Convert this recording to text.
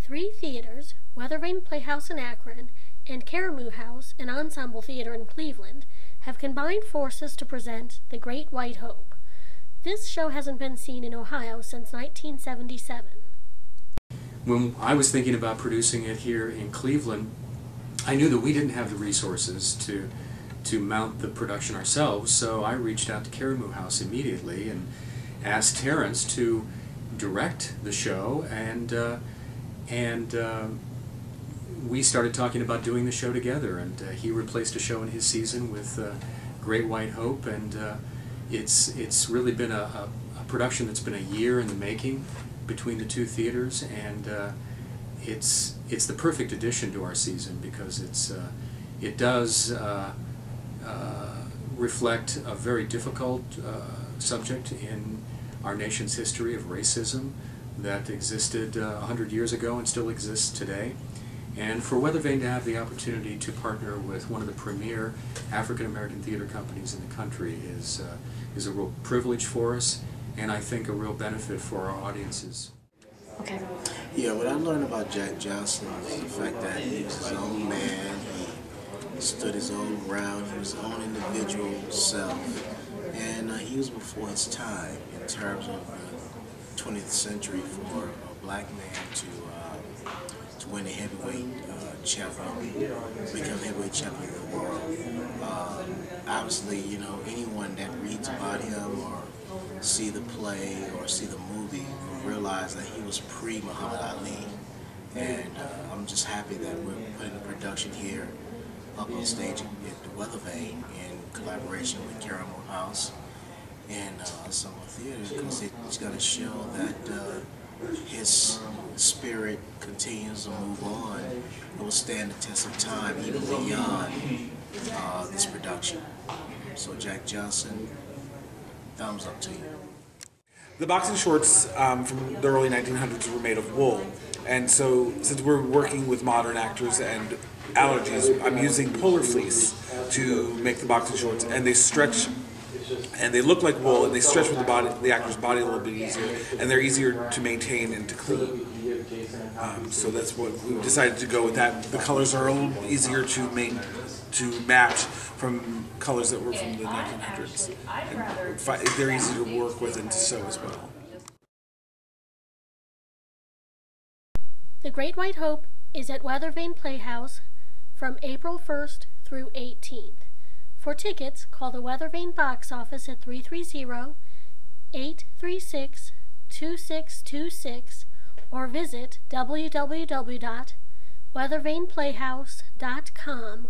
3 theaters, Weathervane Playhouse in Akron and Caramoo House, an ensemble theater in Cleveland, have combined forces to present The Great White Hope. This show hasn't been seen in Ohio since 1977. When I was thinking about producing it here in Cleveland, I knew that we didn't have the resources to mount the production ourselves, so I reached out to Caramoo House immediately and asked Terrence to direct the show, and we started talking about doing the show together, and he replaced a show in his season with Great White Hope, and it's really been a production that's been a year in the making between the two theaters, and it's the perfect addition to our season because it does reflect a very difficult subject in our nation's history of racism that existed 100 years ago and still exists today. And for Weathervane to have the opportunity to partner with one of the premier African-American theater companies in the country is a real privilege for us, and I think a real benefit for our audiences. Okay. Yeah, what I learned about Jack Johnson is the fact that he was his own man, he stood his own ground, he was his own individual self, and he was before his time in terms of the 20th century for a black man to win a heavyweight champion, become heavyweight champion of the world. Obviously, you know, anyone that reads about him or see the play or see the movie will realize that he was pre-Muhammad Ali. And I'm just happy that we're putting a production here up on stage at the Weathervane in collaboration with Caramoo House and Ensemble Theater, because it's going to show that his spirit continues to move on. It will stand the test of time even beyond this production. So Jack Johnson, thumbs up to you. The boxing shorts from the early 1900s were made of wool, and so since we're working with modern actors and allergies, I'm using polar fleece to make the boxing shorts, and they stretch and they look like wool, and they stretch with the actor's body a little bit easier, and they're easier to maintain and to clean. So that's what we decided to go with. That the colors are a little easier to match from colors that were from the 1900s, and they're easy to work with and to sew as well. The Great White Hope is at Weathervane Playhouse from April 1st through 18th. For tickets, call the Weathervane box office at 330-836-2626 or visit www.weathervaneplayhouse.com